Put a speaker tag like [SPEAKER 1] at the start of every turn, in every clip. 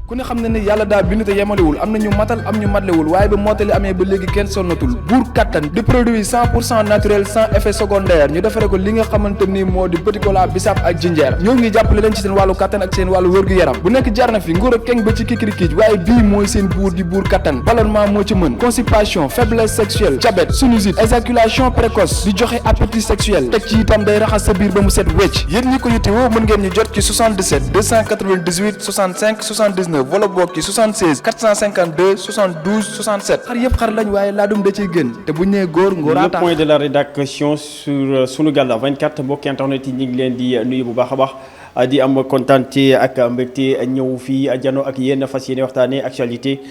[SPEAKER 1] ku ne xam ne ne yàlla daa bind te yemalewul am na ñu matal am ñu matlewul waaye ba mottali amee ba léegi kenn sonnatul buur kattan di produit 100% naturel sans effet secondaire ñu defare ko li nga xamante ni moo di petit cola bisaab ak jinjeer ñoo ngi jàppale leen ci seen wàllu kattan ak seen wàllu wërgu-yaram bu nekk jar na fi nguur ak keng ba ci kikirikiij waaye bii mooy seen buur di buur kattan ballonnement moo ci mën constipation faiblesse sexuelle diabète sinusite éjaculation précoce di joxe appétit sexuel teg ci itam day raxas sa biir ba mu set wecc yéen ñi ko yittewoo mën ngeen ñu jot ci 77 298 65 79 wala bokk ci 76 452 72 67 xar yëpp xar lañ waaye laadum da ciy gën te bu ñu nee góor ngóoraa tax.
[SPEAKER 2] Le point de la rédaction sur Sunugal 24 mbokki internet yi ñu ngi leen di nuyu bu baax a baax di am kontaan ak mbégte ñëw fii jano ak yéen fas yéene waxtaanee actualité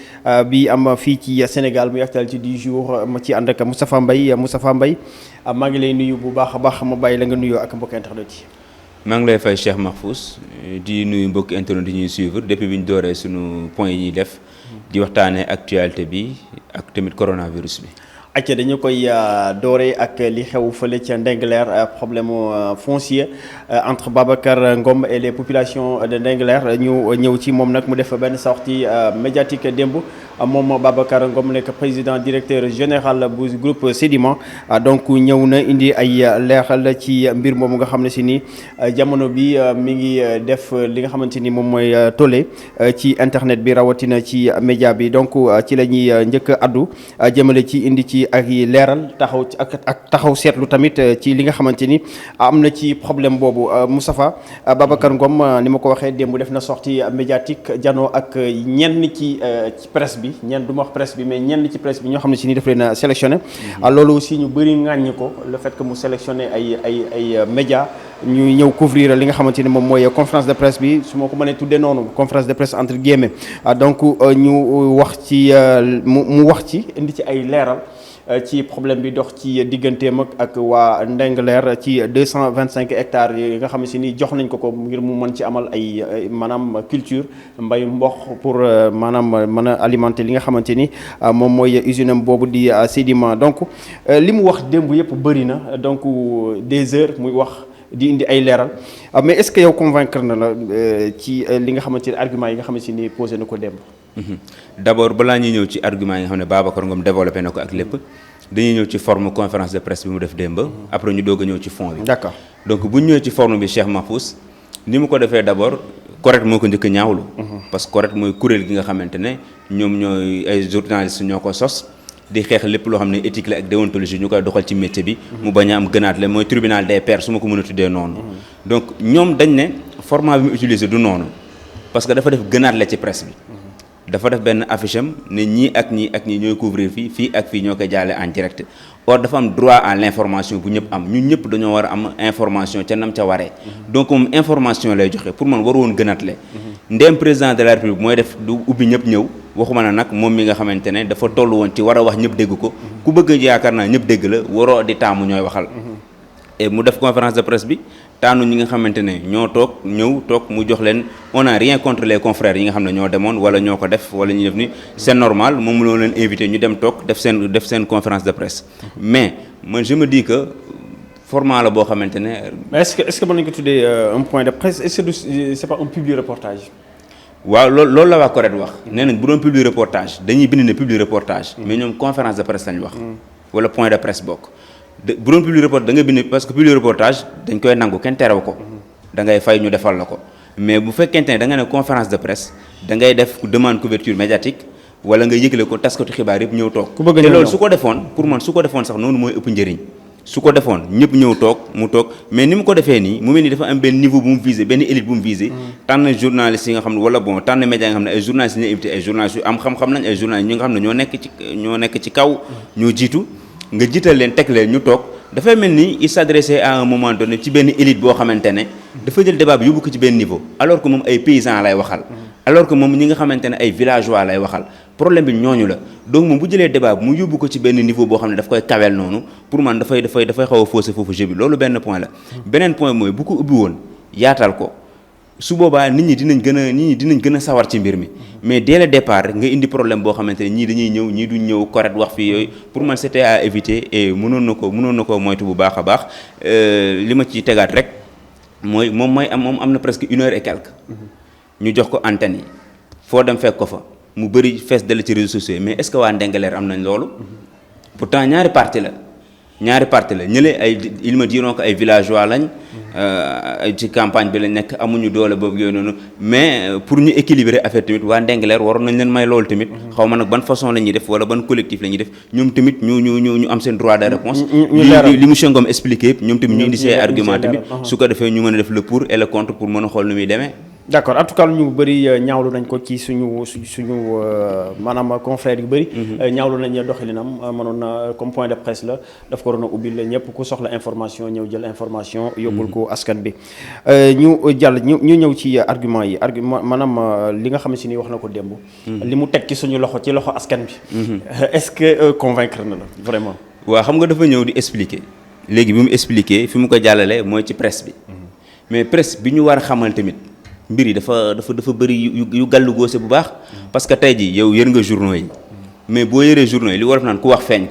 [SPEAKER 2] bi am fii ci Sénégal muy actualité du jour ma ci ànd ak Moustapha Mbaye maa ngi lay nuyu bu baax a baax ma bàyyi la nga nuyoo ak mbokki internet yi.
[SPEAKER 3] maa ngi lay fay Cheikh Mahfous di nuyu mbokki internet yi ñuy suivre depuis bi ñu dooree suñu point yi ñuy def di waxtaanee actualité bi ak tamit coronavirus bi.
[SPEAKER 2] acca dañu koy dooree ak li xew fële ca Ndingler problème foncier entre Babacar Ngom et les populations de Ndingler ñu ñëw ci moom nag mu def benn sortie médiatique démb moom Babacar Ngom nekk président directeur général bu groupe Sedima donc ñëw na indi ay leeral ci mbir moomu nga xam ne si ni jamono bi mi ngi def li nga xamante ni moom mooy tollé ci internet bi rawatina ci média bi donc ci la ñuy njëkk addu jëmale ci indi ci ay leeral taxaw ak taxaw seetlu tamit ci li nga xamante ni am na ci problème boobu Moustapha Babacar Ngom ni ma ko waxee démb def na sortie médiatique janoo ak ñenn ci presse bi ñenn du ma wax presse bi mais ñenn ci presse bi ñoo xam ne si ni daf leen a sélectionné loolu aussi ñu bëri ŋàññi ko le fait que mu sélectionné ay médias ñu ñëw couvrir li nga xamante ni moom mooy conférence de presse bi su ma ko mënee tuddee noonu conférence de presse entre guillemets donc ñu wax ci mu wax ci indi ci ay leeral ci problème bi dox ci digganteem ak waa Ndingler ci 225 hectares yi nga xam ne si ni jox nañ ko ngir mu mën ci amal ay maanaam culture mbay mboq pour maanaam mën a alimenter li nga xamante ni moom mooy usine am boobu di Sedima donc li mu wax démb yëpp bëri na donc des heures muy wax di indi ay leeral mais est-ce que yow convaincre na la ci li nga xamante ni argument yi nga xamante si ni posé na ko démb.
[SPEAKER 3] D'abord balaa ñuy ñëw ci argument yi nga xam ne Babacar Ngom développé na ko ak lépp dañuy ñëw ci forme conférence de presse bi mu def démb après ñu doog a ñëw ci fond bi.
[SPEAKER 2] D'accord
[SPEAKER 3] donc bu ñu ñëwee ci forme bi Cheikh Mahfous ni mu ko defee d'abord correct moo ko njëkk a ñaawlu. parce que correct mooy kuréel gi nga xamante ne ñoom ñooy ay journalistes ñoo ko sos di xeex lépp loo xam ne éthique la ak déontologie ñu koy doxal ci métier bi. mu bañ a am gënaat la mooy tribunal des pairs su ma ko mën a tuddee noonu. donc ñoom dañ ne format bi mu utilisé du noonu parce que dafa def gënaat la ci presse bi. dafa def benn affiche am ne ñii ak ñii ñooy couvrir fii ak fii ñoo koy jaale en direct or dafa am droit à l'information bu ñëpp am ñun ñëpp dañoo war a am information ca nam ca waree. donc moom information lay joxe pour man waru woon gënaatle. ndéem président de la république mooy def du ubbi ñëpp ñëw waxuma na nag moom mi nga xamante ne dafa toll woon ci war a wax ñëpp dégg ko ku bëgg yaakaar naa ñëpp dégg la waroo di taamu ñooy waxal. et mu def conférence de presse bi taanu ñi nga xamante ne ñoo ñëw toog mu jox leen on a rien contre les confrères yi nga xam ne ñoo demoon wala ñoo ko def wala ñu def ni c'est normal moom loo leen invité ñu dem toog def seen conférence de presse mais man je me dis que format la boo xamante ne.
[SPEAKER 2] mais est-ce que mën nañu ko tuddee un point de presse est-ce que c'est pas un public reportage.
[SPEAKER 3] waaw loolu la waa correct wax nee nañ bu doon public reportage dañuy bind ne public reportage. mais ñoom conférence de presse lañ wax. wala point de presse bokk. bu doon public reportage da nga bind parce que public reportage dañ koy nangu kenn terew ko da ngay fay ñu defal la ko mais bu fekkente ne da nga ne conférence de presse da ngay def demande couverture médiatique wala nga yëgle ko taskatu xibaar yëpp ñëw toog te loolu su ko defoon pour man su ko defoon sax noonu mooy ëpp njëriñ su ko defoon ñëpp ñëw toog mu toog mais ni mu ko defee nii mu mel ni dafa am benn niveau bu mu visé benn élite bu mu visé tànn journalistes yi nga xam ne wala bon tànn médias yi nga xam ne ay journalistes yi ñu invité ay journalistes yu am xam-xam nañ ay journalistes ñi nga xam ne ñoo nekk ci kaw ñoo jiitu nga jiital leen teg leen ñu toog dafay mel ni il s'adressait à un moment donné ci benn élite boo xamante ne dafa jël débat bi yóbbu ko ci benn niveau alors que moom ay paysans lay waxal alors que moom ñi nga xamante ne ay villageois lay waxal problème bi ñooñu la donc moom bu jëlee débat bi mu yóbbu ko ci benn niveau boo xam ne daf koy kawel noonu pour man dafay xaw a fausser foofu jeu bi loolu benn point la beneen point mooy bu ko ubbi woon yaatal ko su boobaa nit ñi dinañ gën a sawar ci mbir mi mais dès le départ nga indi problème boo xamante ne ñii dañuy ñëw ñii duñ ñëw correct wax fii yooyu pour man c'était à éviter et mënoon na ko moytu bu baax a baax li ma ciy tegaat rek moom am na presque 1 heure et quelque ñu jox ko antenne yi foo dem fekk ko fa mu bëri fees dale ci réseaux sociaux mais est-ce que waa Ndingler am nañ loolu pourtant ñaari parti la ñële ay ils me diront que ay villageois lañ ci campagne bi lañ nekk amuñu doole boobu yooyu noonu mais pour ñu équilibrer affaire tamit waa Ndingler waroon nañ leen may loolu tamit xaw ma nag ban façon la ñuy def wala ban collectif la ñuy def ñoom tamit ñu am seen droit de réponse li monsieur Ngom expliqué yëpp ñoom tamit ñu indi seen argument tamit su ko defee ñu mën a def le pour et le contre pour mën a xool nu muy demee.
[SPEAKER 2] d'accord en tout cas ñu bëri ñaawlu nañ ko ci suñu maanaam confrères yu bëri. ñaawlu nañ doxalinam mënoon na comme point de presse la daf ko waroon a ubbil ñëpp ku soxla information ñëw jël information. yóbbul ko askan bi. ñu ñëw ci argument yi maanaam li nga xam si ni wax na ko démb. li mu teg ci suñu loxo askan bi. est-ce que convaincre na la vraiment.
[SPEAKER 3] waaw xam nga dafa ñëw di expliquer léegi bi mu expliquer fi mu ko jàllale mooy ci presse bi. mais presse bi ñu war a xamal tamit. mbir yi dafa bëri yu gàllu góose bu baax parce que tey jii yow yër nga journaux yi mais boo yëree journaux yi li war a naan ku wax feeñ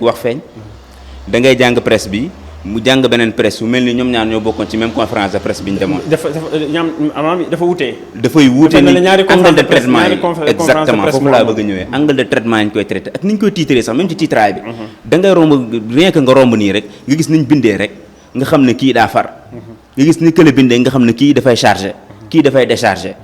[SPEAKER 3] da ngay jàng presse bi mu jàng beneen presse bu mel ni ñoom ñaar ñoo bokkoon ci même conférence de presse bi ñu demoon.
[SPEAKER 2] dafa wutee.
[SPEAKER 3] dafay wuute ni angle de traitement yi exactement foofu laa bëgg a ñëwee angle de traitement yi ñu koy traité ak ni ñu koy titré sax même ci titraay bi. da ngay romb rien que nga romb nii rek nga gis niñ bindee rek nga xam ne kii daa far. nga gis ni kële bindee nga xam ne kii dafay chargé. kii dafay décharger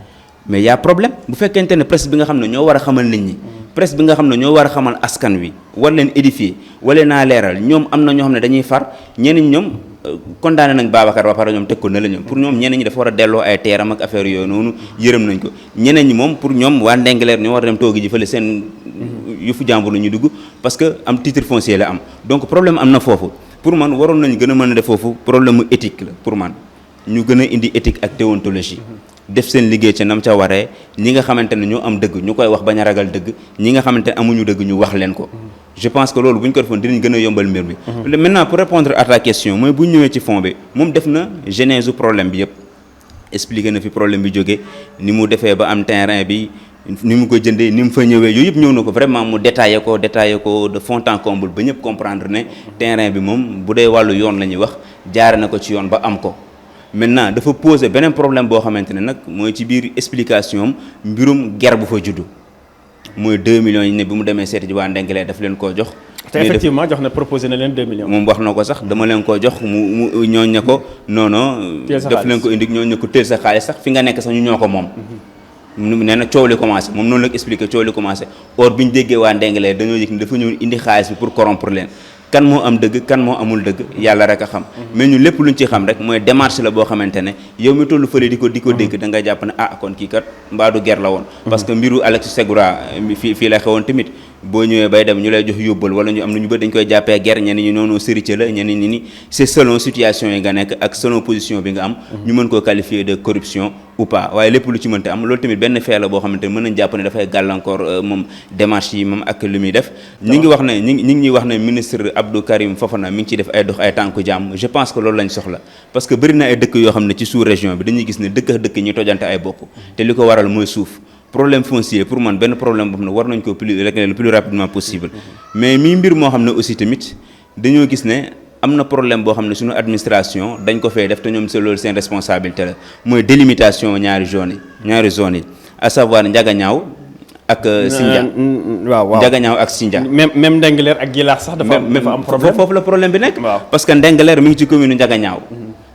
[SPEAKER 3] mais y a problème bu fekkente ne presse bi nga xam ne ñoo war a xamal nit ñi presse bi nga xam ne ñoo war a xamal askan wi war leen édifier wala naa leeral ñoom am na ñoo xam ne dañuy far ñeneen ñoom condamné nañ Babacar ba pare ñoom teg ko na la ñoom pour ñoom ñeneen ñi dafa war a delloo ay teeram ak affaire yooyu noonu yërëm nañ ko ñeneen ñi moom pour ñoom waa Ndingler ñoo war a dem toogi ji fële seen yëfu jàmbur la ñu dugg parce que am titre foncier la am donc problème am na foofu pour man waroon nañ gën a mën a def foofu problème mu éthique la pour man ñu gën a indi éthique ak déontologie def seen liggéey ca nam ca waree ñi nga xamante ne ñoo am dëgg ñu koy wax bañ a ragal dëgg ñi nga xamante ne amuñu dëgg ñu wax leen ko je pense que loolu bu ñu ko defoon dinañ gën a yombal mbir bi maintenant pour répondre à ta question mooy bu ñu ñëwee ci fond bi moom def na genèse problème bi yëpp expliqué na fi problème bi jógee ni mu defee ba am terrain bi ni mu ko jëndee ni mu fa ñëwee yooyu yëpp ñëw na ko vraiment mu détaillé ko de fond en comble ba ñëpp comprendre ne terrain bi moom bu dee wàllu yoon la ñuy wax jaare na ko ci yoon ba am ko maintenant dafa poser beneen problème boo xamante ne nag mooy ci biir explication am mbirum ger bu fa juddu mooy 2 millions yi ne bi mu demee seeti ji waa Ndingler daf leen koo jox.
[SPEAKER 2] te effectivement jox na proposé na leen 2 millions.
[SPEAKER 3] moom wax na ko sax dama leen koo jox mu ñooñ ne ko non daf leen ko indi ñooñ ne ko teel sa xaalis sax fi nga nekk sax ñu ñoo ko moom. nee na coow li commencé moom noonu la expliqué coow li commencé or bi ñu déggee waa Ndingler dañoo yëg ni dafa ñëw indi xaalis bi pour corrompre leen. kan moo am dëgg kan moo amul dëgg yàlla rek a xam mais ñu lépp luñ ci xam rek mooy démarche la boo xamante ne yow mi tollu fële di ko dégg da nga jàpp ne kon kii kat mbaadu ger la woon parce que mbiru Alex Segura fii la xewoon tamit boo ñëwee bay dem ñu lay jox yóbbal wala ñu am na ñu bëri dañ koy jàppee ger ñenn ñi noonu sérité la ñenn ñi ni c'est selon situation yi nga nekk ak selon position bi nga am ñu mën koo qualifier de corruption ou pas waaye lépp lu ci mënte am loolu tamit benn fee la boo xamante ne mën nañ jàpp ne dafay gàllankoor moom démarche yi moom ak li muy def ñi ngi wax ne ñi ngi wax ne ministre Abdou Karim Fofana mi ngi ciy def ay dox ay tànku jàmm je pense que loolu lañ soxla parce que bëri na ay dëkk yoo xam ne ci sous région bi dañuy gis ne dëkk ak dëkk ñi tojante ay bopp te li ko waral mooy suuf problème foncier pour man benn problème boo xam ne war nañ ko régler le plus rapidement possible mais mii mbir moo xam ne aussi tamit dañoo gis ne am na problème boo xam ne suñu administration dañ ko fay def te ñoom c'est loolu seen responsabilité la mooy délimitation ñaari zones yi à savoir Ndiaganiao ak Sindia
[SPEAKER 2] waaw
[SPEAKER 3] Ndiaganiao ak Sindia
[SPEAKER 2] même Ndingler ak Djilakh sax dafa am problème
[SPEAKER 3] foofu la problème bi nekk parce que Ndingler mi ngi ci commune Ndiaganiao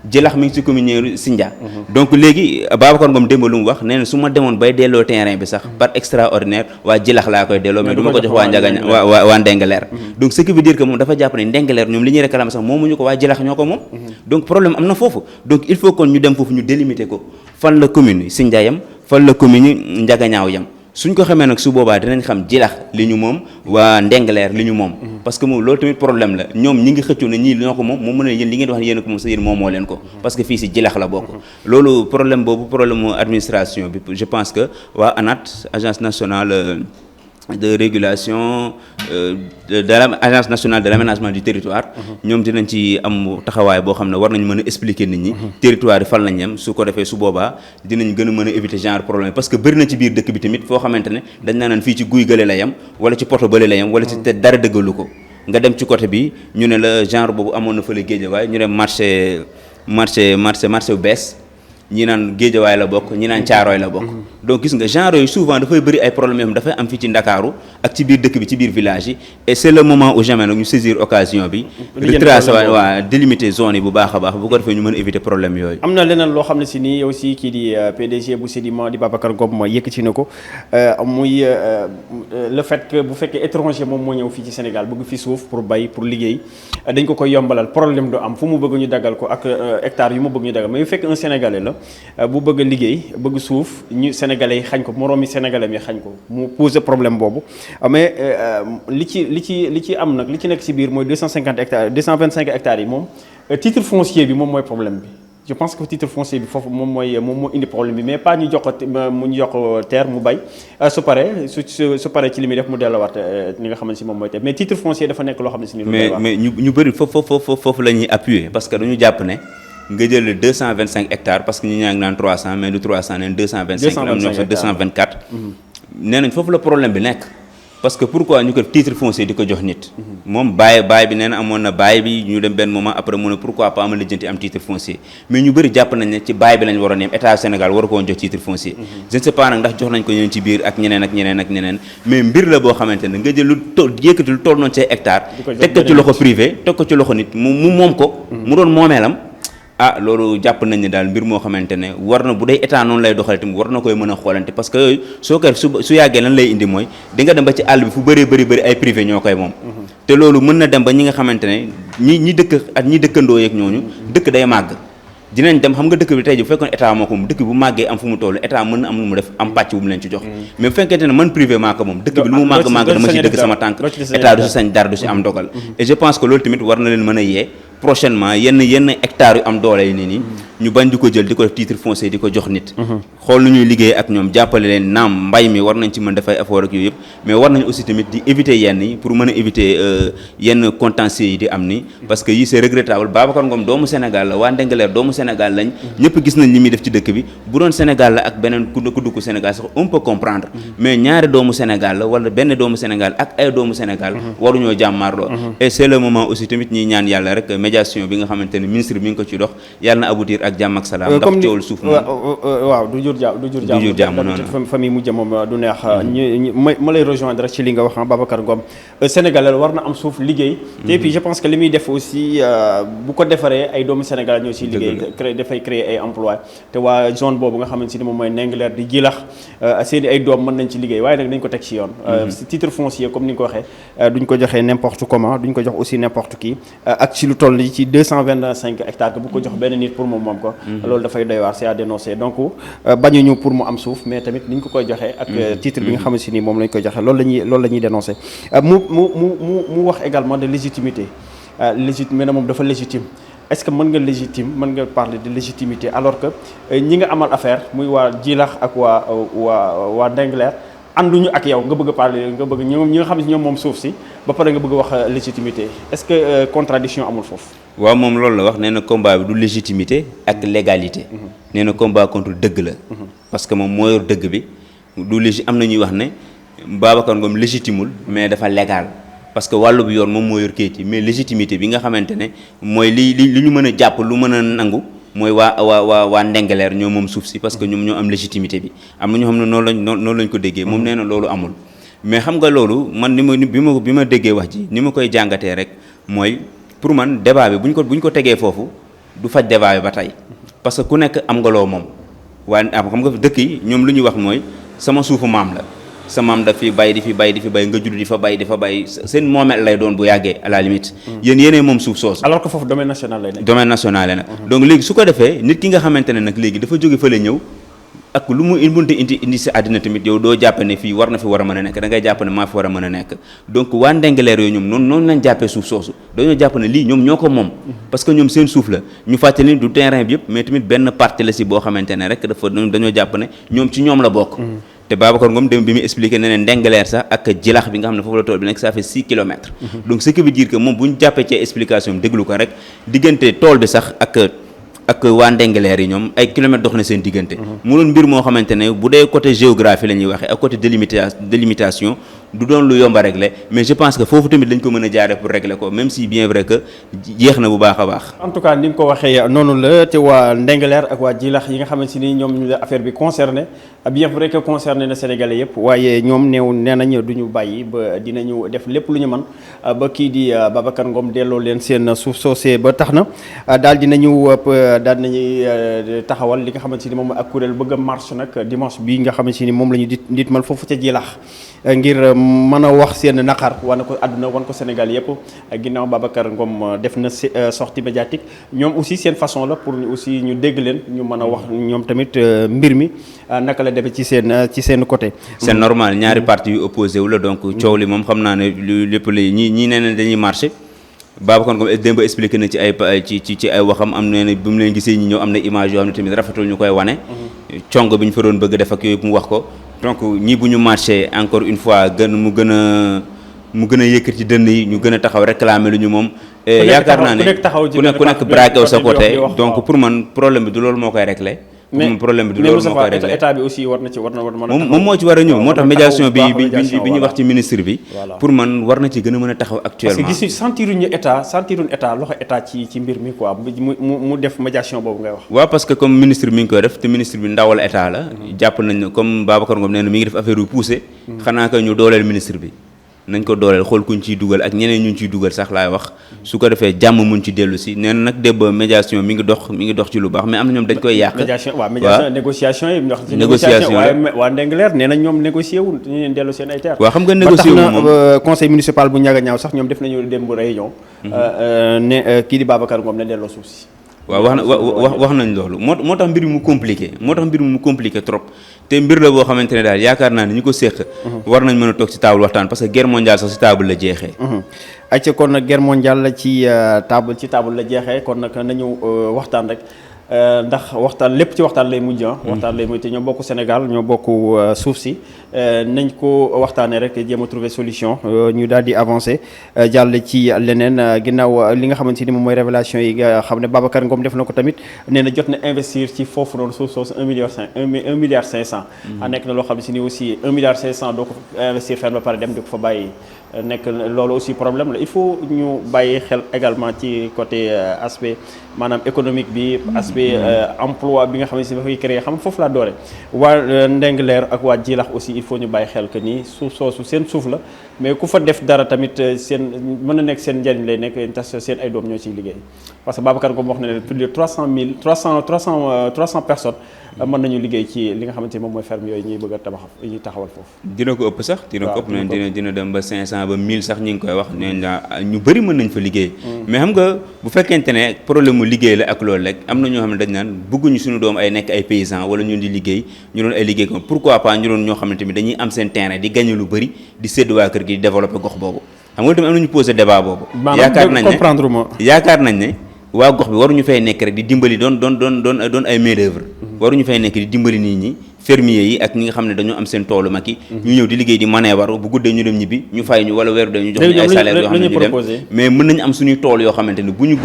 [SPEAKER 3] Djilakh mi ngi ci commune Sindia donc léegi Babacar Ngom démb lu mu wax nee na su ma demoon bay delloo terrain bi sax par extraordinaire waa Djilakh laa koy delloo mais du ma ko jox waa Ndiaganiao waa Ndingler donc ce qui veut dire que moom dafa jàpp ne Ndingler ñoom li ñuy réclamer sax moomuñu ko waa Djilakh ñoo ko moom donc problème am na foofu donc il faut kon ñu dem foofu ñu délimiter ko fan la commune Sindia yam fan la commune Ndiaganiao yam suñ ko xamee nag su boobaa dinañ xam Djilakh li ñu moom waa Ndingler li ñu moom parce que moom loolu tamit problème la ñoom ñi ngi xëccoo ne ñii ñoo ko moom mën ne yéen li ngeen wax ne yéen ko moom sa yéen moomoo leen ko parce que fii si Djilakh la bokk loolu problème boobu problème mu administration bi je pense que waa ANAT agence nationale de régulation agence nationale de l'aménagement du territoire ñoom dinañ ci am taxawaay boo xam ne war nañ mën a expliquer nit ñi territoire yi fan lañ yem su ko defee su boobaa dinañ gën a mën a éviter genre problème parce que bëri na ci biir dëkk bi tamit foo xamante ne dañ naan fii ci guy gële la yem wala ci poto bële la yem wala ci te dara dëggalu ko nga dem ci côté bi ñu ne la genre boobu amoon na fële Guédiawaye ñu dem marché bu bees ñi naan Géejawaay la bokk ñi naan Caaroy la bokk donc gis nga genre yooyu souvent dafay bëri ay problèmes yoo xam dafay am fii ci Ndakaaru ak ci biir dëkk bi ci biir village yi et c'est le moment ou jamais nag ñu saisir occasion bi retracer waa délimiter zone yi bu baax a baax bu ko defee ñu mën a éviter problème yooyu.
[SPEAKER 2] am na leneen loo xam ne si nii aussi kii di PDG bu Sedima di Babacar Ngom mooy yëkkati na ko muy le fait que bu fekkee étranger moom moo ñëw fii ci Sénégal bëgg fi suuf pour bay pour liggéey dañ ko koy yombalal problème du am fu mu bëgg ñu daggal ko ak hectares yu mu bëgg ñu daggal mais bu fekkee un sénégalais la bu bëgg a liggéey bëgg suuf ñu sénégalais yi xañ ko moroomi sénégalais mi xañ ko mu poser problème boobu mais li ci am nag li ci nekk ci biir mooy 250 hectares 225 hectares yi moom titre foncier bi moom mooy problème bi. je pense que titre foncier bi foofu moom moo indi problème bi mais pas ñu jox ko terre mu bay su paree ci li muy def mu delluwaat li nga xamante si moom mooy terre mais titre foncier dafa nekk loo xam ne si ni
[SPEAKER 3] mais ñu bëri foofu la ñuy appuyer parce que dañu jàpp ne nga jël 225 hectares parce que ñu ñaa ngi naan 300 mais du 300 neen 225 am ñoo sax 224 nee nañ foofu la problème bi nekk parce que pourquoi ñu ko titre foncier di ko jox nit moom baay bi nee na amoon na baay bi ñu dem benn moment après mu ne pourquoi pas ma lijjanti am titre foncier mais ñu bëri jàpp nañ ne ci baay bi lañ waroon yem état Sénégal war ko woon jox titre foncier je ne sais pas nag ndax jox nañ ko ñeneen ci biir ak ñeneen mais mbir la boo xamante ne nga jël lu yëkkati lu toll noonu say hectare teg ko ci loxo privé teg ko ci loxo nit mu moom ko mu doon moomeelam loolu jàpp nañ ne daal mbir moo xamante ne war na bu dee état noonu lay doxale tamit war na koy mën a xoolante parce que yooyu soo koy su yàggee lan lay indi mooy di nga dem ba ci àll bi fu bëri ay privé ñoo koy moom te loolu mën na dem ba ñi nga xamante ne ñi dëkk ak ñi dëkkandoo yeeg ñooñu dëkk day màgg dinañ dem xam nga dëkk bi tey ji bu fekkoon état moo ko moom dëkk bu màggee am fu mu toll état mën na am lu mu def am pàcc bu mu leen ci jox mais bu fekkente ne man privé maa ko moom dëkk bi lu mu màgg dama ci dëkk sama tànk état du si sañ dara du si am dogal et je pense que loolu tamit war na leen mën a yee prochainement yenn hectares yu am doole yi nii ñu bañ di ko jël di ko def titre foncier di ko jox nit xool nu ñuy liggéey ak ñoom jàppale leen naam mbay mi war nañ ci mën dafay effort ak yooyu yëpp mais war nañ aussi tamit di éviter yenn yi pour mën a éviter yenn contentieux yi di am ni parce que yi c'est regrettable Babacar Ngom doomu Sénégal la waa Ndingler doomu Sénégal lañ ñëpp gis nañ li muy def ci dëkk bi bu doon Sénégal la ak beneen ku dugg Sénégal sax on peut comprendre mais ñaari doomu Sénégal la wala benn doomu Sénégal ak ay doomu Sénégal waruñoo jàmmaarloo et c'est le moment aussi tamit ñuy ñaan yàlla rek médiation bi nga xamante ne ministre bi nga ko ci dox yàlla na aboutir ak jàmm ak salaam ndax coowul suuf moom
[SPEAKER 2] waaw du jur jàmm noonu famille mujj moom du neex ma lay rejoindre ci li nga wax Babacar Ngom Sénégalais war na am suuf liggéey te puis je pense que li muy def aussi bu ko defaree ay doomu Sénégal ñoo ciy liggéey dafay créer ay emploi te waa zone boobu nga xamante ni moom mooy Ndingler di Djilakh seen ay doom mën nañ ci liggéey waaye nag dañ ko teg ci yoon titre foncier comme ni nga ko waxee duñ ko joxee n'importe comment duñ ko jox aussi n'importe qui ak ci lu toll ci 225 hectares que bu ko jox benn nit pour moom ko loolu dafay doy waar c'est à dénoncer donc bañuñu pour mu am suuf mais tamit ni ñu ko koy joxee ak titre bi nga xamante ni moom lañ koy joxe loolu la ñuy dénoncer mu wax également de légitimité mais na moom dafa légitime est-ce que mën nga parler de légitimité alors que ñi nga amal affaire muy waa Djilakh ak waa Ndingler ànduñu ak yow nga bëgg a parler ñi nga xam ne ñoom moom suuf si ba pare nga bëgg a wax légitimité est-ce que contradiction amul foofu
[SPEAKER 3] waaw moom loolu la wax nee na combat bi du légitimité ak légalité nee na combat contre dëgg la parce que moom moo yor dëgg bi am na ñuy wax ne Babacar Ngom légitimul mais dafa légal parce que wàllu bi yoon moom moo yor kayit yi mais légitimité bi nga xamante ne mooy li ñu mën a jàpp lu mën a nangu mooy waa Ndingler ñoo moom suuf si parce que ñoom ñoo am légitimité bi am na ñoo xam ne noonu lañ ko déggee moom nee na loolu amul mais xam nga loolu man bi ma déggee wax ji ni ma koy jàngatee rek mooy pour man débat bi bu ñu ko tegee foofu du faj débat bi ba tey parce que ku nekk am nga loo moom waaye xam nga dëkk yi ñoom lu ñuy wax mooy sama suufu maam la sa maam da fi bay di fi bay nga judd di fa bay seen moomeel lay doon bu yàggee à la limite yéenee moom suuf soosu
[SPEAKER 2] alors que foofu domaine national lay nekk
[SPEAKER 3] donc léegi su ko defee nit ki nga xamante ne nag léegi dafa jóge fële ñëw ak lu mu bunte indi si àddina tamit yow doo jàpp ne fii war na fi war a mën a nekk da ngay jàpp ne maa fi war a mën a nekk donc waa Ndingler yooyu ñoom noonu lañ jàppee suuf soosu dañoo jàpp ne lii ñoom ñoo ko moom parce que ñoom seen suuf la ñu fàttali du terrain bi yëpp mais tamit benn partie la si boo xamante ne rek dañoo jàpp ne ñoom ci ñoom la bokk te Babacar Ngom dem bi mu expliqué ne Ndingler sax ak Djilakh bi nga xam ne foofu la tool bi nekk ça fait 6 kilomètres donc ce qui veut dire que moom bu ñu jàppee ci explication bi déglu ko rek diggante tool bi sax ak waa Ndingler yi ñoom ay kilomètres dox na seen diggante mu doon mbir moo xamante ne bu dee côté géographie la ñuy waxee ak côté délimitation du doon lu yomb a régler mais je pense que foofu tamit lañ ko mën a jaaree pour régler ko même si bien vrai que jeex na bu baax a baax.
[SPEAKER 2] en tout cas ni nga ko waxee noonu la te waa Ndingler ak waa Djilakh yi nga xamante ni ñoom la affaire bi concerné bien vrai que concerné na Sénégalais yëpp waaye ñoom nee nañ du ñu bàyyi ba dinañu def lépp lu ñu mën ba kii di Babacar Ngom delloo leen seen suuf soosee ba tax na daal dinañuy taxawal li nga xamante ni moom ak kuréel bëgg a marche nag dimanche bi nga xamante ni moom la ñu dit mal foofu ca Djilakh ngir mën a wax seen naqar wane ko àdduna wan ko Sénégal yëpp ginnaaw Babacar Ngom def na sortie médiatique ñoom aussi seen façon la pour aussi ñu dégg leen ñu mën a wax ñoom tamit mbir mi naka la demee ci seen côté.
[SPEAKER 3] c'est normal ñaari parti yu opposé wu la donc coow li moom xam naa ne lu lépp lay ñii nee nañ dañuy marché Babacar Ngom démb expliqué na ci ay waxam am na ne bu mu leen gisee ñi ñëw am na image yoo xam ne tamit rafetul ñu koy wane. cong bi ñu fa doon bëgg def ak yooyu mu wax ko donc ñii bu ñu marché encore une fois mu gën a yëkkati dënn yi ñu gën a taxaw réclamer lu ñu moom. yaakaar naa ne ku nekk braqué sa côté donc pour man problème bi du loolu moo koy réglé. mais problème bi du loolu moo koy réglé
[SPEAKER 2] état bi aussi war na ci
[SPEAKER 3] moom moo ci war a ñëw moo tax médiation bi ñu wax ci ministre bi. pour man war na ci gën a mën a taxaw actuellement.
[SPEAKER 2] parce que gis sentiruñu état loxo état ci mbir mi quoi mu def médiation boobu ngay wax.
[SPEAKER 3] waaw parce que comme ministre mi ngi koy def te ministre bi ndawal état la. jàpp nañ ne comme Babacar Ngom nee na mi ngi def affaire yu poussé. xanaa que ñu dooleel ministre bi. nañ ko dooleel xool kuñ ciy dugal ak ñeneen ñu ciy dugal sax laay wax su ko defee jàmm mun ci dellu si nee na nag débb médiation mi ngi dox ci lu baax mais am na ñoom dañ koy yàq.
[SPEAKER 2] médiation négociation yi.
[SPEAKER 3] négociation
[SPEAKER 2] waaye waa Ndingler nee na ñoom négocié wul ñu leen dellu seen ay terres.
[SPEAKER 3] waaw xam nga négocié wu moom
[SPEAKER 2] conseil municipal bu Ndiaganiao sax ñoom def nañu démb réunion. ne kii di Babacar Ngom ne delloo suuf si.
[SPEAKER 3] waaw wax nañ loolu moo tax mbir mi mu compliqué trop te mbir la boo xamante ne daal yaakaar naa ne ñu ko séq war nañ mën a toog ci table waxtaan parce que guerre mondiale sax ci table la jeexee
[SPEAKER 2] acca kon nag guerre mondiale la ci table la jeexee kon nag nañu waxtaan rek ndax waxtaan lépp ci waxtaan lay mujj waxtaan lay mujj te ñoo bokk Sénégal ñoo bokk suuf si nañ ko waxtaanee rek jéem a trouver solution ñu daal di avancer jàll ci leneen ginnaaw li nga xamante ni moom mooy révélation yi nga xam ne Babacar Ngom def na ko tamit nee na jot na investir ci foofu noonu suuf soosu 1 milliard 500. nekk na loo xam si ni aussi 1 milliard 500 doo ko investir fenn ba pare dem di ko fa bàyyi. nekk loolu aussi problème la il faut ñu bàyyi xel également ci côté aspect maanaam économique bi aspect emploi bi nga xam ne si dafay créer xam foofu laa doore waa Ndingler ak waa Djilakh aussi il faut ñu bàyyi xel que ni suuf soosu seen suuf la mais ku fa def dara tamit seen mën na nekk seen njëriñ lay nekk tas seen ay doom ñoo ciy liggéey parce que Babacar Ngom wax na ne plus de 300 personnes mën nañu liggéey ci li nga xamante ni moom mooy ferme yooyu ñuy bëgg a taxawal foofu.
[SPEAKER 3] dina ko ëpp sax dina ko ëpp dina dem ba 500 ba 1000 sax ñi ngi koy wax nee na ñu bëri mën nañ fa liggéey. mais xam nga bu fekkente ne problème mu liggéey la ak loolu rek am na ñoo xam ne dañ naan bëgguñu suñu doom ay nekk ay paysans wala ñun di liggéey ñu doon ay liggéey comme pourquoi pas ñu doon ñoo xam ne tamit dañuy am seen terrain di gagné lu bëri di sédd waa kër gi di développer gox boobu xam nga tamit am nañu posé débat boobu. yaakaar nañ ne waa gox bi waruñu fay nekk rek di dimbali doon ay main d'œuvre waruñu fay nekk di dimbali nit ñi fermier yi ak ñi nga xam ne dañoo am seen toolu mag yi ñu ñëw di liggéey di maneewar bu guddee ñu dem ñibbi ñu fay ñu wala weeru de ñu jox ñu ay salaire yoo xam ne ñu dem mais mën nañu am suñuy tool yoo xamante ni bu ñu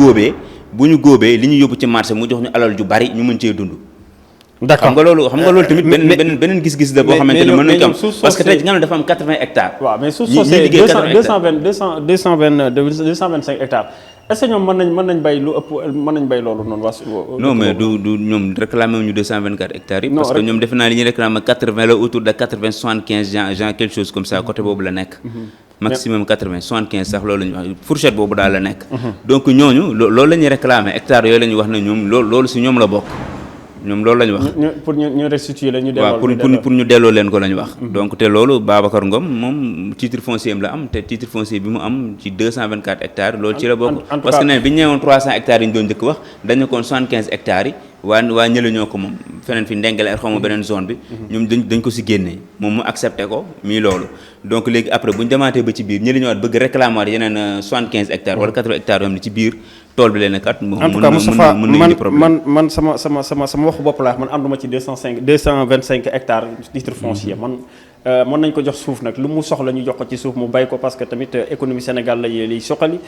[SPEAKER 3] góobee li ñu yóbbu ci marché mu jox ñu alal ju bari ñu mën cee dund d'accord xam nga loolu tamit beneen gis-gis la boo xamante ne mën nañu ko am parce que tey nga xam ne dafa am 80 hectares
[SPEAKER 2] waaw mais suuf soo see 225 hectares est-ce que ñoom mën nañ bay lu ëpp mën nañ bay loolu noonu
[SPEAKER 3] non mais du ñoom réclamé wuñu 224 hectares yi parce que ñoom defe naa li ñuy réclamé 80 la autour de 80 75 genre quelque chose comme ça côté boobu la nekk maximum 80 75 sax loolu la ñuy wax fourchette boobu daal la nekk donc ñooñu loolu la ñuy réclamé hectares yooyu la ñuy wax ne ñoom loolu si ñoom la bokk ñoom loolu la ñu wax
[SPEAKER 2] pour ñu restituer la ñu
[SPEAKER 3] delloo pour ñu delloo leen ko la ñu wax donc te loolu Babacar Ngom moom titre foncier am la am te titre foncier bi mu am ci 224 hectares loolu ci la bokk parce que ne bi ñu ñëwoon 300 hectares yi ñu doon njëkk wax dañu koon 75 hectares yi waa ñële ñoo ko moom feneen fi Ndingler xaw ma beneen zone bi ñoom dañ ko si génnee moom mu accepté ko mii loolu donc léegi après bu ñu demaatee ba ci biir ñële ñëwaat bëgg réclamer yeneen 75 hectares wala 80 hectares yoo xam ne ci biir tool bi leen kat
[SPEAKER 2] en tout cas Moustapha man sama waxu bopp laa man ànduma ci 225 hectares titre foncier man mën nañ ko jox suuf nag lu mu soxla ñu jox ko ci suuf mu bay ko parce que tamit économie Sénégal liy soxali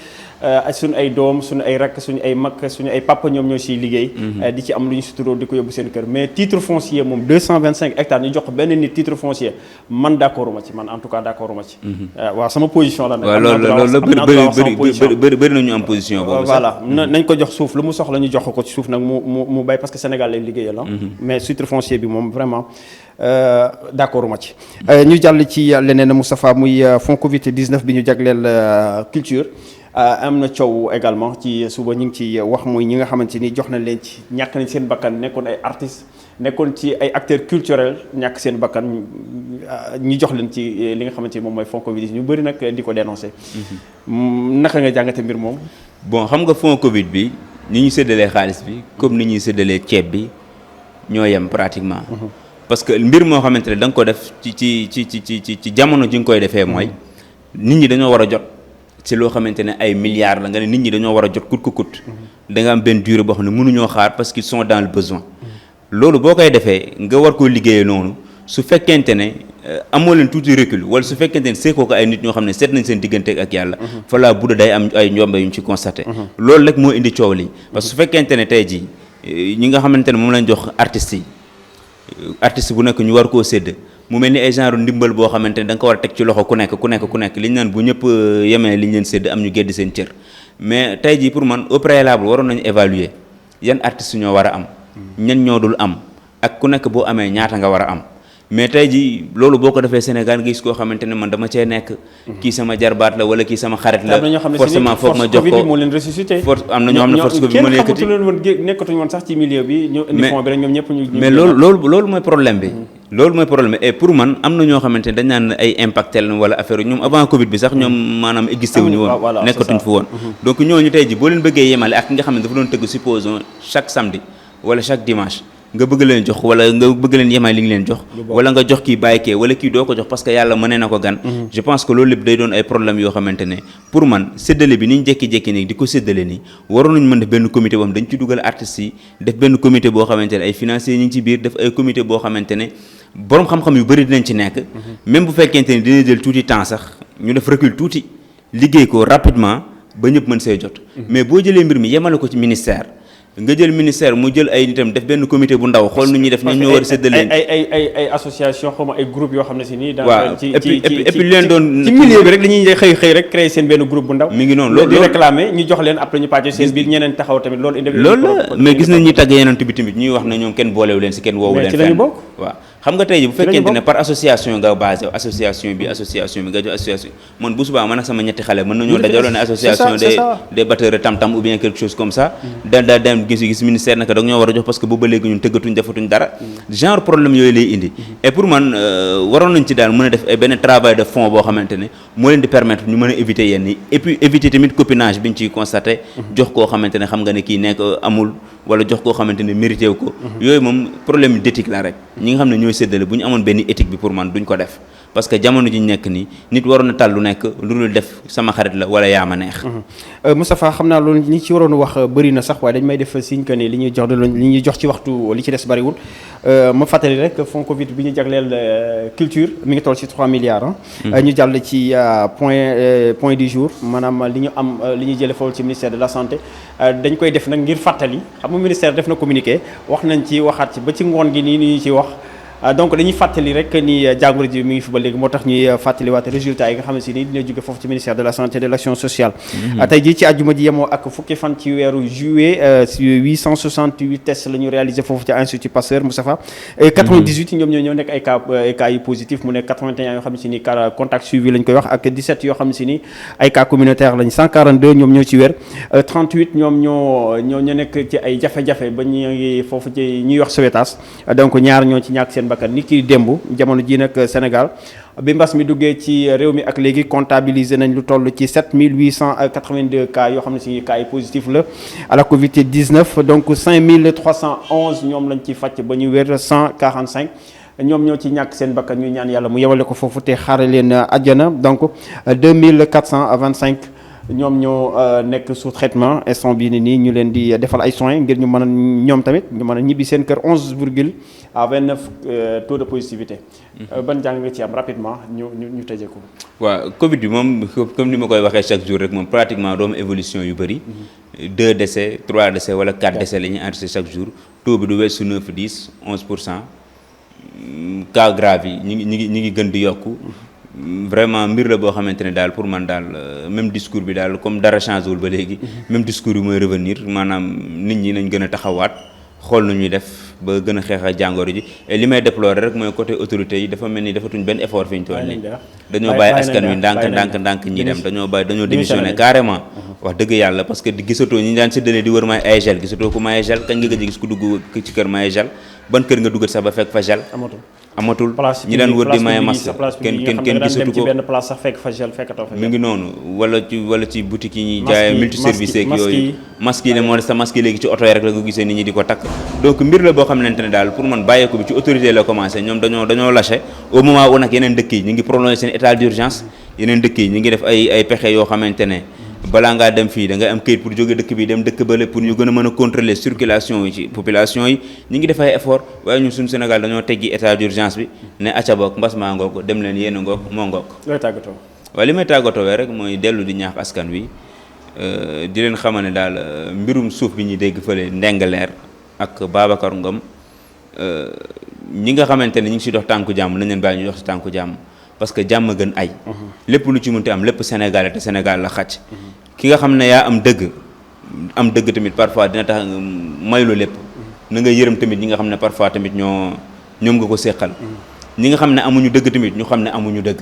[SPEAKER 2] suñu ay doom suñu ay rakk suñu ay mag suñu ay papa ñoom ñoo siy liggéey di ci am lu ñu suturoo di ko yóbbu seen kër mais titre foncier moom 225 hectares ñu jox ko benn nit titre foncier man d'accord ma ci man en tout cas d'accord ma ci waaw sama position la nag
[SPEAKER 3] waaw loolu bëri nañu am position boobu
[SPEAKER 2] voilà nañ ko jox suuf lu mu soxla ñu jox ko ci suuf nag mu bay parce que Sénégal lay liggéeyal mais titre foncier bi moom vraiment d'accord ma ci ñu jàll ci leneen Moustapha muy fonds Covid 19 bi ñu jagleel culture am na coow également ci suba ñu ngi ci wax muy ñi nga xamante ni jox nañ leen ci ñàkk nañ seen bakkan nekkoon ay artistes nekkoon ci ay acteurs culturels ñàkk seen bakkan ñu jox leen ci li nga xamante ni moom mooy fonds Covid ñu bëri nag di ko dénoncer. naka nga jàngate mbir moom.
[SPEAKER 3] bon xam nga fonds Covid bi ni ñu séddalee xaalis bi comme ni ñuy séddalee ceeb bi ñoo yem pratiquement. parce que mbir moo xamante ne da nga ko def ci jamono ji nga koy defee mooy nit ñi dañoo war a jot ci loo xamante ne ay milliards la nga ne nit ñi dañoo war a jot coûte que coûte da nga am benn durée boo xam ne mënuñoo xaar parce qu'ils sont dans le besoin loolu boo koy defee nga war koo liggéeyee noonu su fekkente ne amoo leen tuuti recul wala su fekkente ne seekoo ko ay nit ñoo xam ne seet nañ seen diggante ak yàlla fa laa budda day am ay njombe yu ñu ci constaté loolu rek moo indi coow li parce que su fekkente ne tey jii ñi nga xamante ne moom lañ jox artistes yi artiste bu nekk ñu war koo sédd mu mel ni ay genre ndimbal boo xamante ne da nga ko war a teg ci loxo ku nekk li ñu naan bu ñëpp yemee li ñu leen sédd am ñu geddi seen cër mais tey jii pour man au préalable waroon nañu évaluer yan artistes ñoo war a am ñan ñoo dul am ak ku nekk boo amee ñaata nga war a am mais tey jii loolu boo ko defee Sénégal nga gis koo xamante ne man dama cee nekk kii sama jarbaat la wala kii sama xarit la forcément foog ma jox ko
[SPEAKER 2] moo leen ressuscité
[SPEAKER 3] am na ñoo xam ne force Covid moo leen yëkkati
[SPEAKER 2] nekkatuñu woon sax ci milieu bi ñu indi fond bi rek ñoom ñëpp ñu
[SPEAKER 3] mais loolu mooy problème bi loolu mooy problème bi et pour man am na ñoo xamante ne dañ naan ay impactel wala affaire ñoom avant Covid bi sax ñoom maanaam existé wuñu woon nekkatuñ fi woon donc ñooñu tey jii boo leen bëggee yemale ak nga xam ne dafa doon tëgg supposons chaque samedi wala chaque dimanche nga bëgg leen jox wala nga bëgg leen yemal li nga leen jox wala nga jox kii bàyyi kee wala kii doo ko jox parce que yàlla mënee na ko gan je pense que loolu lépp day doon ay problème yoo xamante ne pour man séddale bi ni ñu jékki-jékki nii di ko séddale nii waroon nañu mën def benn comité boo xam dañ ci dugal artistes yi def benn comité boo xamante ne ay financiers ñu ngi ci biir def ay comité boo xamante ne borom xam-xam yu bëri dinañ ci nekk même bu fekkente ne dina jël tuuti temps sax ñu def recul tuuti liggéey ko rapidement ba ñëpp mën see jot mais boo jëlee mbir mi yemale ko ci ministère nga jël ministère mu jël ay nitam def benn comité bu ndaw xool nu ñuy def ñoom ñoo war a séddale
[SPEAKER 2] ay association xaw ma ay groupe yoo xam ne si nii
[SPEAKER 3] waaw et puis leen doon
[SPEAKER 2] ci milieu bi rek dañuy xëy rek créer seen benn groupe bu ndaw
[SPEAKER 3] mi ngi noonu
[SPEAKER 2] loolu di réclamer ñu jox leen après ñu pàcc seen biir ñeneen taxaw tamit loolu
[SPEAKER 3] la mais gis nañ ñi tàgg yeneen bi tamit ñuy wax ne ñoom kenn boolewu leen si kenn woowu leen fenn waaw xam nga tey ji bu fekkente ne par association nga basé association bi nga jox association man bu subaa man ak sama ñetti xale mën nañoo dajaloo ne association des batteurs de tam-tam ou bien quelque chose comme ça da dem gis ministère naka da ñoo war a jox parce que booba léegi ñun tëggatuñ defatuñ dara genre problème yooyu lay indi et pour man waroon nañ ci daal mën a def benn travail de fond boo xamante ne moo leen di permettre ñu mën a éviter yenn yi et puis éviter tamit copinage bi ñu ciy constaté jox koo xamante ne xam nga ne kii nekk amul wala jox koo xamante ne mérité wu ko yooyu moom problème d'éthique la rek ñi nga xam ne ñooy séddale bu ñu amoon benn éthique bi pour man duñ ko def parce que jamono ji ñu nekk nii nit waroon na tal lu nekk lu dul def sama xarit la wala yaa ma neex.
[SPEAKER 2] Moustapha xam naa loolu ñi ci waroon wax bëri na sax waaye dañ may def signe que ni li ñuy jox ci waxtu li ci des bëriwul ma fàttali rek fonds Covid bi ñu jagleel culture mi ngi toll ci 3 milliards ñu jàll ci point du jour maanaam li ñu am li ñuy jëlee foofu ci ministère de la santé dañ koy def nag ngir fàttali xam nga ministère def na communiqué wax nañ ci waxaat ci ba ci ngoon gi nii ñu ci wax. donc dañuy fàttali rek ni jàngoro ji mi ngi fi ba léegi moo tax ñuy fàttaliwaat résultats yi nga xam ne si ni dina jóge foofu ci ministère de la santé et de l'action sociale tey jii ci àjjuma ji yemoo ak fukki fan ci weeru juillet 868 tests la ñu réalisé foofu ci Institut Pasteur Moustapha 98 ñoom ñoo nekk ay cas yu positif mu nekk 81 yoo xam ne si ni cas contact suivi lañ koy wax ak 17 yoo xam ne si ni ay cas communautaire lañ 142 ñoom ñoo ci wér 38 ñoom ñoo nekk ci ay jafe-jafe ba ñu ngi foofu ci ñuy wax Sowétas donc ñaar ñoo ci ñàkk seen bakkan nit ki démb jamono ji nag Sénégal bi mbas mi duggee ci réew mi ak léegi comptabiliser nañ lu toll ci 7882 cas yoo xam ne si cas yi positif la à la Covid-19 donc 5311 ñoom lañ ci fàcc ba ñu wér 145 ñoom ñoo ci ñàkk seen bakkan ñu ñaan yàlla mu yewale ko foofu te xaare leen àjjana donc 2425 ñoom ñoo nekk sous traitement instant bii nii ñu leen di defal ay soins ngir ñu mën a ñoom tamit ñu mën a ñibbi seen kër 11,29 taux de positivité. ban jàng nga ci am rapidement ñu tëjee ko.
[SPEAKER 3] waaw Covid bi moom comme ni ma koy waxee chaque jour rek moom pratiquement doomu évolution yu bëri. 2 décès 3 décès wala 4 décès la ñuy enregistré chaque jour taux bi du weesu 9 10 11%. cas grave yi ñi ngi gën di yokku vraiment mbir la boo xamante ne daal pour man daal même discours bi daal comme dara changé wul ba léegi même discours bi mooy revenir maanaam nit ñi nañ gën a taxawaat xool nu ñuy def ba gën a xeex ak jàngoro ji et li may déplorer rek mooy côté autorité yi dafa mel ni defatuñ benn effort fi ñu toll nii dañoo bàyyi askan wi ndànk ñi dem dañoo démissionné carrément wax dëgg yàlla parce que gisatoo ñi daan séddale di wër may ay gel gisatoo ko may gel kañ nga gëj gis ku dugg ci kër may gel ban kër nga duggat sax ba fekk fa gel amatul ñi daan wër di maye masque kenn gisatu ko benn place sax fekk fa gel fekkatoo fa mi ngi noonu wala ci boutique yi ñuy jaay multiservice ak yooyu masque yi ne moo des sa masque yi léegi ci oto yi rek la ko gisee nit ñi di ko takk donc mbir la boo xamante ne daal pour man bàyyeeku bi ci autorité la commencé ñoom dañoo lâché au moment où nag yeneen dëkk yi ñu ngi prolongé seen état d'urgence yeneen dëkk yi ñu ngi def ay pexe yoo xamante ne balaa ngaa dem fii da nga am këyit pour jóge dëkk bi dem dëkk bële pour ñu gën a mën a contrôler circulation yi ci population yi ñu ngi def ay effort waaye ñun suñu Sénégal dañoo teggi état d'urgence bi ne acca boog mbas maa ngoog dem leen yéen a ngoog moo ngoog.
[SPEAKER 2] looy tàggatoo.
[SPEAKER 3] waaye li may tàggatoo rek mooy dellu di ñaax askan wi di leen xamal ne daal mbirum suuf bi ñuy dégg fële Ndingler ak Babacar Ngom ñi nga xamante ne ñu ngi si dox tànku jàmm nañ leen bàyyi ñu dox si tànku jàmm parce que jàmm gën ay. lépp lu ci mënti am lépp Sénégal te Sénégal la xàcc. ki nga xam ne yaa am dëgg tamit parfois dina tax maylu lépp na nga yërëm tamit ñi nga xam ne parfois tamit ñoom nga ko séqal ñi nga xam ne amuñu dëgg tamit ñu xam ne amuñu dëgg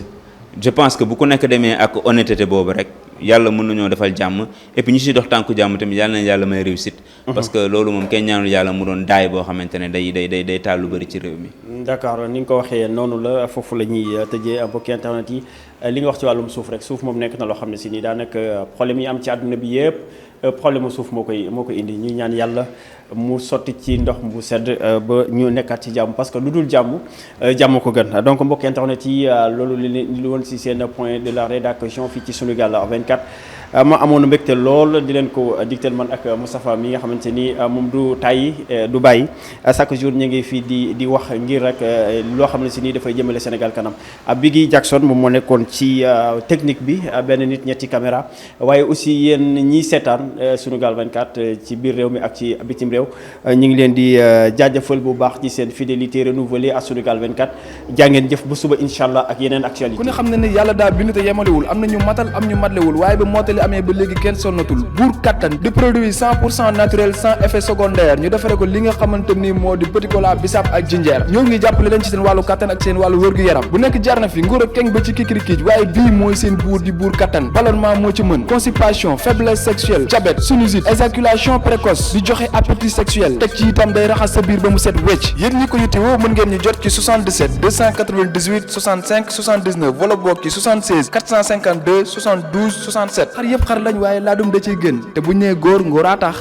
[SPEAKER 3] je pense que bu ku nekk demee ak honnêteté boobu rek yàlla mën nañoo defal jàmm et puis ñi si dox tànku jàmm tamit yàlla nañ yàlla may réussite parce que loolu moom kenn ñaanul yàlla mu doon daay boo xamante ne day taal lu bëri ci réew mi.
[SPEAKER 2] d'accord ni nga ko waxee noonu la foofu la ñuy tëjee mbokki internet yi li nga wax ci wàllum suuf rek suuf moom nekk na loo xam ne si nii daanaka problème yi am ci àdduna bi yëpp problème suuf moo koy indi ñuy ñaan yàlla mu sotti ci ndox bu sedd ba ñu nekkaat ci jàmm parce que lu dul jàmm ko gën donc mbokki internet yi loolu li woon si seen point de la rédaction fii ci Sunugal 24 ma amoon mbégte lool di leen ko digtal man ak Moustapha mi nga xamante ni moom du tàyyi du bàyyi chaque jour ñu ngi fii di wax ngir rek loo xam ne si nii dafay jëmale Sénégal kanam Biggy Jackson moom moo nekkoon ci technique bi benn nit ñetti caméra waaye aussi yéen ñiy seetaan Sunugal 24 ci biir réew mi ak ci bitim réew ñu ngi leen di jaajëfal bu baax ci seen fidélité renouvelée à Sunugal 24 jàngeen jëf bu suba incha allah ak yeneen actualité.
[SPEAKER 1] ku ne xam ne ni yàlla daa bind te yemalewul am na ñu matal am ñu matlewul waaye ba mottali amee ba léegi kenn sonnatul buur kattan di produit 100% naturel sans effet secondaire ñu defare ko li nga xamante ni moo di petit cola bisaab ak jinjeer ñoo ngi jàppale leen ci seen wàllu kattan ak seen wàllu wërgu-yaram bu nekk jar na fi nguur ak keng ba ci kikirikiij waaye bii mooy seen buur di buur kattan ballonnement moo ci mën constipation faiblesse sexuelle diabète sinusite éjaculation précoce di joxe appétit sexuel teg ci itam day raxas sa biir ba mu set wecc yéen ñi ko yittewoo mën ngeen ñu jot ci 77 298 65 79 wala boog ci 76 452 72 67 xar yëpp xar lañ waaye laa dum da ciy gën te bu ñu nee góor ngóoraa tax